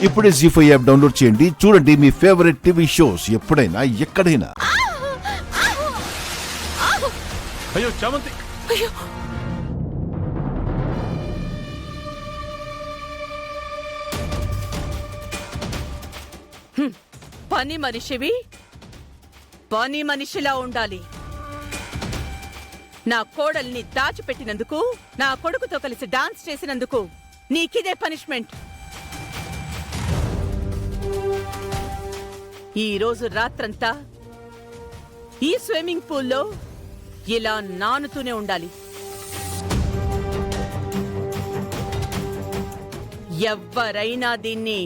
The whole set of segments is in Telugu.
ఇప్పుడే జీ5 యాప్ డౌన్లోడ్ చేయండి. చూడండి మీ ఫేవరెట్ టీవీ షోస్ ఎప్పుడైనా ఎక్కడైనా. అయ్యో చామంతి, అయ్యో పని మనిషివి పని మనిషిలా ఉండాలి. నా కోడల్ని దాచిపెట్టినందుకు, నా కొడుకుతో కలిసి డాన్స్ చేసినందుకు నీకిదే పనిష్మెంట్. ఈ రోజు రాత్రంతా ఈ స్విమ్మింగ్ పూల్లో ఇలా నానుతూనే ఉండాలి. ఎవ్వరైనా దీన్ని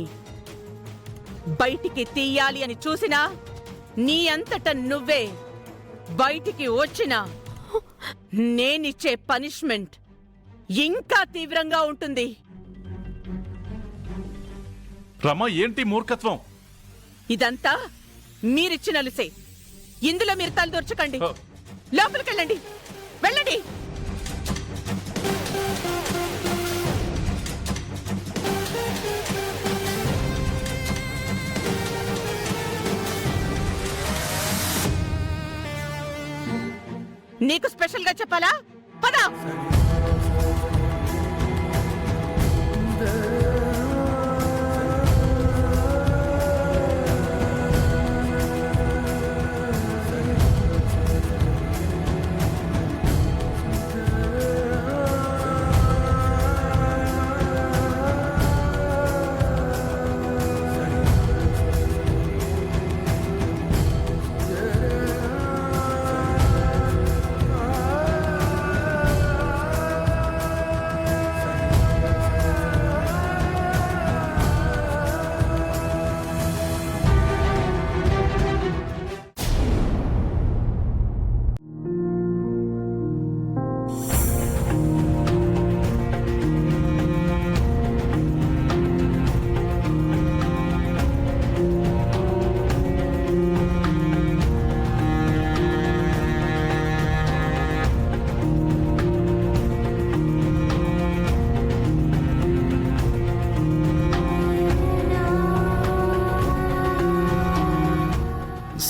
బయటికి తీయాలి అని చూసినా నీ అంతట నువ్వే బయటికి వచ్చినా నేనిచ్చే పనిష్మెంట్ ఇంకా తీవ్రంగా ఉంటుంది. రమ, ఏంటి మూర్ఖత్వం? ఇదంతా మీరిచ్చిన లుసే. ఇందులో మీరు తలదూర్చకండి. లోపలికెళ్ళండి, వెళ్ళండి. నీకు స్పెషల్ గా చెప్పాలా? పద.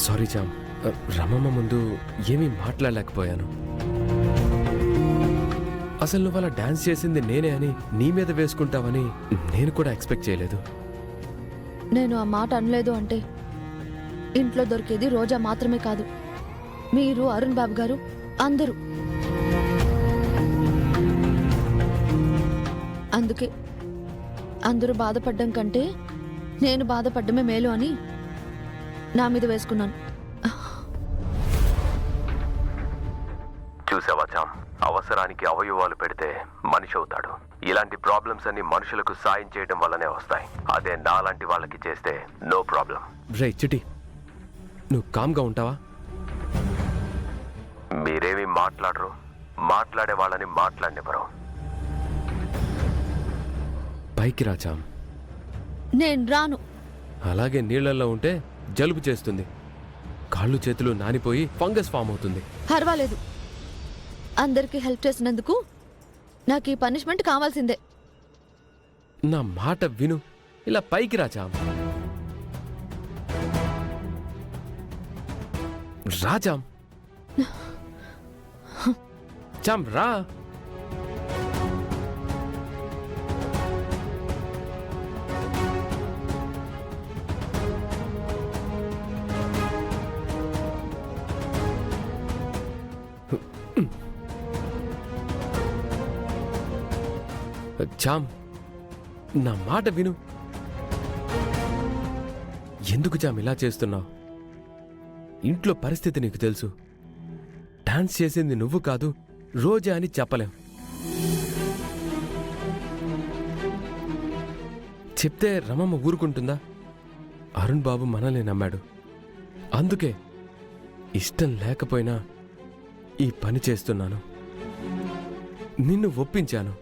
సారీ జామ్, రమమ్మ ముందు ఏమీ మాట్లాడలేకపోయాను. అసలు నువ్వు అలా డాన్స్ చేసింది నేనే అని నీ మీద వేసుకుంటావని నేను కూడా ఎక్స్పెక్ట్ చేయలేదు. నేను ఆ మాట అనలేదు అంటే ఇంట్లో దొరికేది రోజా మాత్రమే కాదు, మీరు, అరుణ్ బాబు గారు, అందరూ. అందుకే అందరూ బాధపడ్డం కంటే నేను బాధపడ్డమే మేలు అని నా మీద వేసుకున్నాను. చూసావా చామ్, అవసరానికి అవయవాలు పెడితే మనిషి అవుతాడు. ఇలాంటి ప్రాబ్లమ్స్ అన్ని మనుషులకు సాయం చేయడం వల్లనే వస్తాయి. అదే నాలాంటి వాళ్ళకి చేస్తే నో ప్రాబ్లం. రే చిటి, నువ్వు కామ్గా ఉంటావా? మీరేమీ మాట్లాడరు, మాట్లాడే వాళ్ళని మాట్లాడినవరు. పైకి రా చామ్. నేను రాను. అలాగే నీళ్లలో ఉంటే జలుబు చేస్తుంది, కాళ్ళు చేతులు నానిపోయి ఫంగస్ ఫామ్ అవుతుంది. పర్వాలేదు, అందరికీ హెల్ప్ చేసినందుకు నాకు ఈ పనిష్మెంట్ కావాల్సిందే. నా మాట విను, ఇలా పైకి రా చామ్. రా చామ్. చామ్ రా. చామ్, నా మాట విను. ఎందుకు చామ్ ఇలా చేస్తున్నావు? ఇంట్లో పరిస్థితి నీకు తెలుసు. డాన్స్ చేసింది నువ్వు కాదు, రోజా అని చెప్పలేం. చెప్తే రమమ్మ ఊరుకుంటుందా? అరుణ్ బాబు మనల్ని నమ్మాడు. అందుకే ఇష్టం లేకపోయినా ఈ పని చేస్తున్నాను. నిన్ను ఒప్పించాను.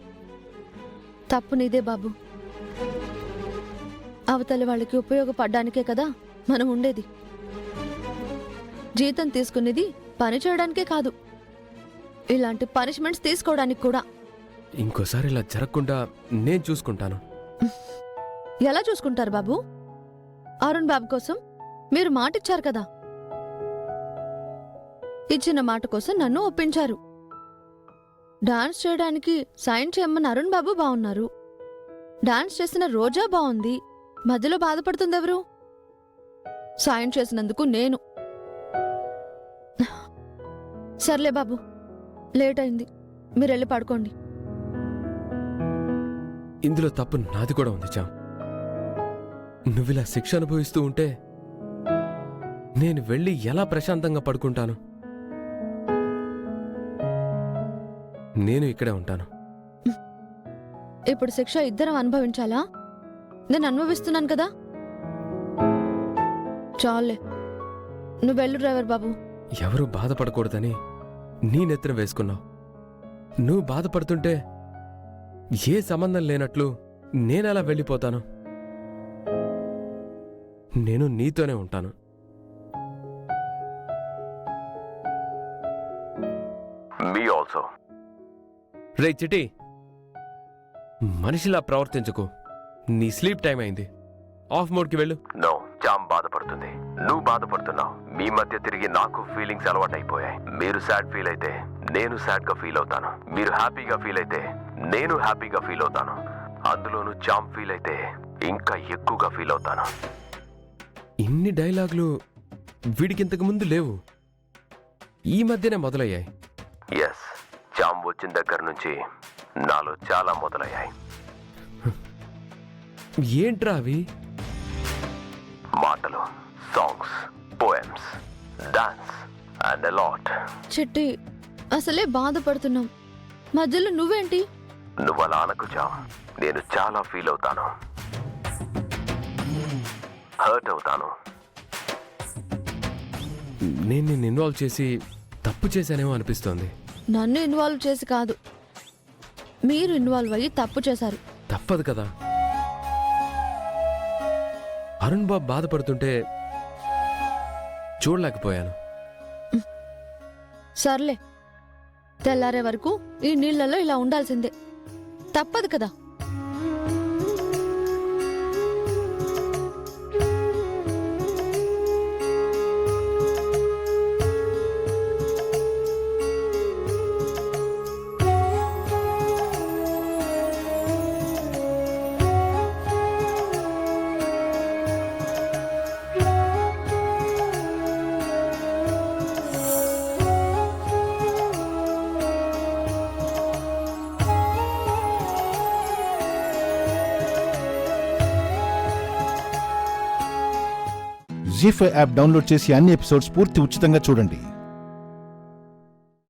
తప్పు నీదే బాబు. అవతలి వాళ్ళకి ఉపయోగపడ్డానికే కదా మనం ఉండేది. జీతం తీసుకునేది పని చేయడానికే కాదు, ఇలాంటి పనిష్మెంట్స్ తీసుకోవడానికి కూడా. ఇంకోసారి ఇలా జరగకుండా నేను చూసుకుంటాను. ఎలా చూసుకుంటారు బాబు? అరుణ్ బాబు కోసం మీరు మాట ఇచ్చారు కదా. ఇచ్చిన మాట కోసం నన్ను ఒప్పించారు. డాన్స్ చేయడానికి సాయం చేయమని అరుణ్ బాబు బాగున్నారు. డాన్స్ చేసిన రోజా బాగుంది. మధ్యలో బాధపడుతుందెవరు? సాయం చేసినందుకు నేను. సర్లే బాబు, లేట్ అయింది, మీరెళ్ళి పడుకోండి. ఇందులో తప్పు నాది కూడా ఉంది చామ్. నువ్విలా శిక్ష అనుభవిస్తూ ఉంటే నేను వెళ్ళి ఎలా ప్రశాంతంగా పడుకుంటాను? నేను ఇక్కడే ఉంటాను. ఇప్పుడు శిక్ష ఇద్దరం అనుభవించాలా? నేను అనుభవిస్తున్నాను కదా. చాలే, నువ్వెళ్ళు డ్రైవర్ బాబు. ఎవరూ బాధపడకూడదని నీ నెత్తిన వేసుకున్నావు. నువ్వు బాధపడుతుంటే ఏ సంబంధం లేనట్లు నేనెలా వెళ్ళిపోతాను? నేను నీతోనే ఉంటాను. Me also. రే చిటి, మనిషిలా ప్రవర్తించకు. నీ స్లీప్ టైం అయింది. ఆఫ్ మోడ్కి వెళ్ళు. నో, చామ్ బాధపడుతుంది, నువ్వు బాధపడుతున్నావు. మీ మధ్య తిరిగి నాకు ఫీలింగ్స్ అలవాటైపోయాయి. మీరు సాడ్ ఫీల్ అయితే నేను సాడ్ గా ఫీల్ అవుతాను. మీరు హ్యాపీగా ఫీల్ అయితే నేను హ్యాపీగా ఫీల్ అవుతాను. అందులోనూ చామ్ ఫీల్ అయితే ఇంకా ఎక్కువగా ఫీల్ అవుతాను. ఇన్ని డైలాగులు వీడికింతకు ముందు లేవు, ఈ మధ్యనే మొదలయ్యాయి. ఎస్, చామ్ వచ్చిన దగ్గర నుంచి నాలో చాలా మొదలయ్యాయి. ఏంట్రా అవి? మాటలు, songs, poems, dance and a lot. Chitti, అసలే బాధపడుతున్నాం, మధ్యలో నువ్వేంటి? నువ్వలా అనకు చామ్. నేను చాలా ఫీల్ అవుతాను, హర్ట్ అవుతాను. నేను నిన్ను ఇన్వాల్వ్ చేసి తప్పు చేశానేమో అనిపిస్తోంది. నన్ను ఇన్వాల్వ్ చేసి కాదు, మీరు ఇన్వాల్వ్ అయ్యి తప్పు చేశారు. తప్పదు కదా. అరుణ్ బాబు బాధపడుతుంటే చూడలేకపోయాను. సర్లే, తెల్లారే వరకు ఈ నీళ్లలో ఇలా ఉండాల్సిందే. తప్పదు కదా. జీ5 యాప్ డౌన్లోడ్ చేసి అన్ని ఎపిసోడ్స్ పూర్తి ఉచితంగా చూడండి.